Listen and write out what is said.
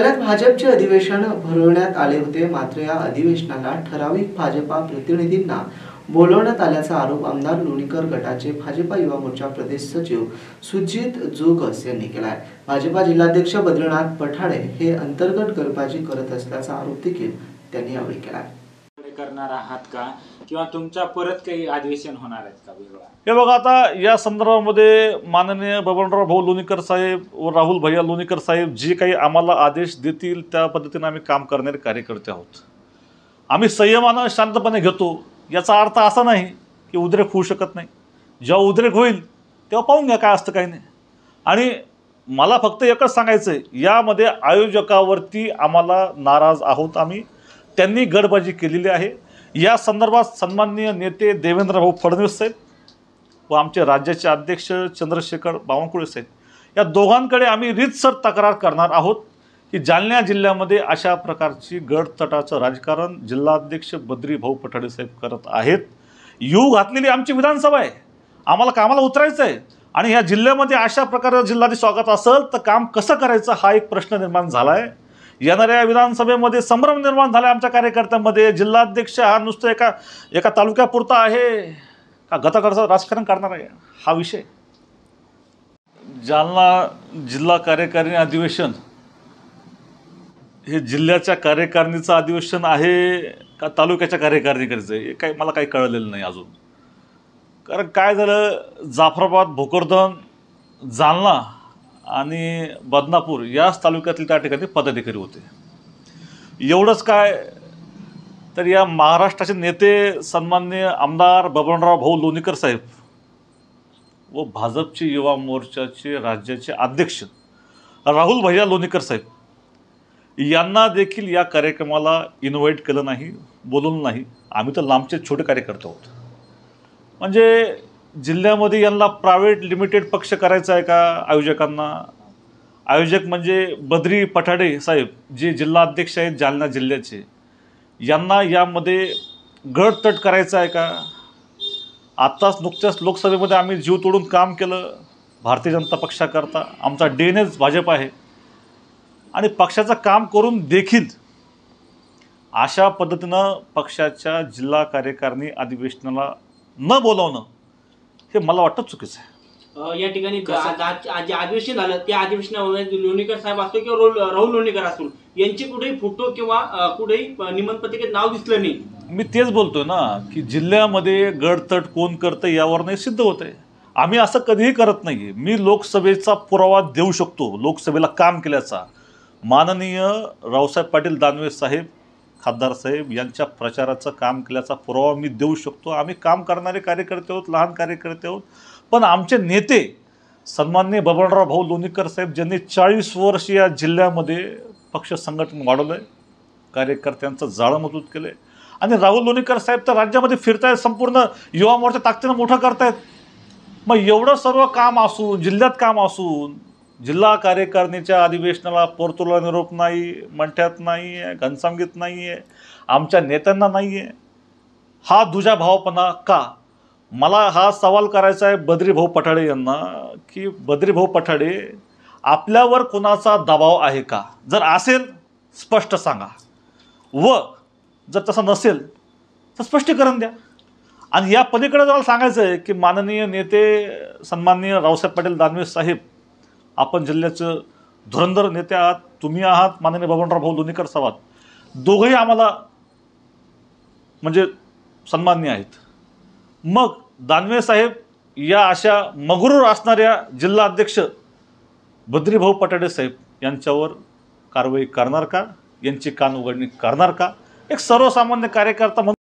भाजपचे अधिवेशन भरवण्यात आले होते, मात्र या अधिवेशनाला ठराविक भाजपा प्रतिनिधींना बोलवण्यात आल्याचा आरोप आमदार लोणीकर गटाचे भाजपा युवा मोर्चा प्रदेश सचिव सुजित जोगस यांनी केला आहे। भाजपा जिल्हाध्यक्ष बद्रीनाथ पठाडे हे अंतर्गत गलबाजी करत असल्याचा आरोप देखील त्यांनी यावेळी केला आहे। करणार आहात का किंवा तुमच्या परत काही अधिवेशन होणार आहेत का वेगळा? हे बघा, आता या संदर्भामध्ये माननीय बबनराव भाऊ लोणीकर साहेब व राहुल भैया लोणीकर साहेब जे काही आम्हाला आदेश देतील त्या पद्धतीने आम्ही काम करणारे कार्यकर्ते आहोत। आम्ही संयमानं शांतपणे घेतो। याचा अर्थ असा नाही की उद्रेक होऊ शकत नाही। जेव्हा उद्रेक होईल तेव्हा पाहून घ्या काय असतं काही नाही। आणि मला फक्त एकच सांगायचं आहे, यामध्ये आयोजकावरती आम्हाला नाराज आहोत आम्ही। त्यांनी गडबाजी केलेली आहे। या संदर्भात सन्माननीय नेते देवेंद्र भाऊ फडणवीस साहेब व आमचे राज्याचे अध्यक्ष चंद्रशेखर बावनकुळे साहेब या दोघांकडे आम्ही रीतसर तक्रार करणार आहोत की जालना जिल्ह्यामध्ये अशा प्रकारची गडतटाचं राजकारण जिल्हाध्यक्ष बद्री भाऊ पठाडे साहेब करत आहेत। येऊ घातलेली आमची विधानसभा आहे, आम्हाला कामाला उतरायचं आहे आणि या जिल्ह्यामध्ये अशा प्रकारे जिल्हाधिकारी स्वागत असेल तर काम कसं करायचं हा एक प्रश्न निर्माण झाला आहे। येणाऱ्या विधानसभेमध्ये संभ्रम निर्माण झाला आमच्या कार्यकर्त्यांमध्ये। जिल्हाध्यक्ष हा नुसतं एका तालुक्यापुरता आहे का गटागटाचं राजकारण करणार आहे हा विषय। जालना जिल्हा कार्यकारिणी अधिवेशन हे जिल्ह्याच्या कार्यकारिणीचं अधिवेशन आहे का तालुक्याच्या कार्यकारिणीकडचं हे काही मला काही कळलेलं नाही अजून। कारण काय झालं, जाफराबाद, भोकरदन, जालना आणि बदनापूर याच तालुक्यातील त्या ठिकाणी पदाधिकारी होते। एवढंच काय तर या महाराष्ट्राचे नेते सन्माननीय आमदार बबनराव भाऊ लोणीकर साहेब व भाजपचे युवा मोर्चाचे राज्याचे अध्यक्ष राहुल भैया लोणीकर साहेब यांना देखील या कार्यक्रमाला इन्व्हाइट केलं नाही, बोलवलं नाही। आम्ही तर लांबचे छोटे कार्यकर्ते आहोत। म्हणजे जिल्ह्यामध्ये यांना प्रायव्हेट लिमिटेड पक्ष करायचा आहे का आयोजकांना? आयोजक म्हणजे बद्री पठाडे साहेब जे जिल्हाध्यक्ष आहेत जालना जिल्ह्याचे, यांना यामध्ये गडतट करायचं आहे का? आत्ताच नुकत्याच लोकसभेमध्ये आम्ही जीव तोडून काम केलं भारतीय जनता पक्षाकरता। आमचा DNAच भाजप आहे आणि पक्षाचं काम करून देखील अशा पद्धतीनं पक्षाच्या जिल्हा कार्यकारिणी अधिवेशनाला न बोलावणं हे मला वाटतं चुकीचं आहे। या ठिकाणी अधिवेशन झालं त्या अधिवेशनामध्ये लोणीकर साहेब असतो किंवा राहुल लोणीकर असतो यांचे कुठेही फोटो किंवा कुठेही निमंत्रण नाव दिसलं नाही। मी तेच बोलतोय ना की जिल्ह्यामध्ये गडतट कोण करतं यावर नाही सिद्ध होतंय। आम्ही असं कधीही करत नाही। मी लोकसभेचा पुरावा देऊ शकतो, लोकसभेला काम केल्याचा। माननीय रावसाहेब पाटील दानवे साहेब खासदार साहेब यांच्या प्रचाराचं काम केल्याचा पुरावा मी देऊ शकतो। आम्ही काम करणारे कार्यकर्ते आहोत, लहान कार्यकर्ते आहोत। पण आमचे नेते सन्माननीय बबनराव भाऊ लोणीकर साहेब ज्यांनी 40 वर्ष या जिल्ह्यामध्ये पक्ष संघटन वाढवलं आहे, कार्यकर्त्यांचं जाळं मजबूत केलं आहे आणि राहुल लोणीकर साहेब तर राज्यामध्ये फिरतायत, संपूर्ण युवा मोर्चा ताकदीनं मोठं करतायत। मग एवढं सर्व काम असून, जिल्ह्यात काम असून, जिल्हा कार्यकारिणीच्या अधिवेशनाला पोर्तुला निरोप नाही, मंठ्यात नाही आहे, घनसावंगीत नाही आहे, आमच्या नेत्यांना नाही आहे, हा दुजाभावपणा का? मला हा सवाल करायचा आहे बद्री भाऊ पठाडे यांना की बद्री भाऊ पठाडे आपल्यावर कोणाचा दबाव आहे का? जर असेल स्पष्ट सांगा व जर तसं नसेल तर स्पष्टीकरण द्या। आणि या पलीकडे जरा सांगायचं आहे की माननीय नेते सन्माननीय रावसाहेब पाटील दानवे साहेब, आपण जिल्ह्याचं धुरंधर नेते आहात, तुम्ही आहात, माननीय बबनराव भाऊ लोणीकर साहेब आहात, दोघंही आम्हाला म्हणजे सन्माननीय आहेत। मग दानवे साहेब या अशा मगरूर असणाऱ्या जिल्हा अध्यक्ष बद्री भाऊ पठाडे साहेब यांच्यावर कारवाई करणार का? यांची कान उघडणी करणार का? एक सर्वसामान्य कार्यकर्ता म्हणून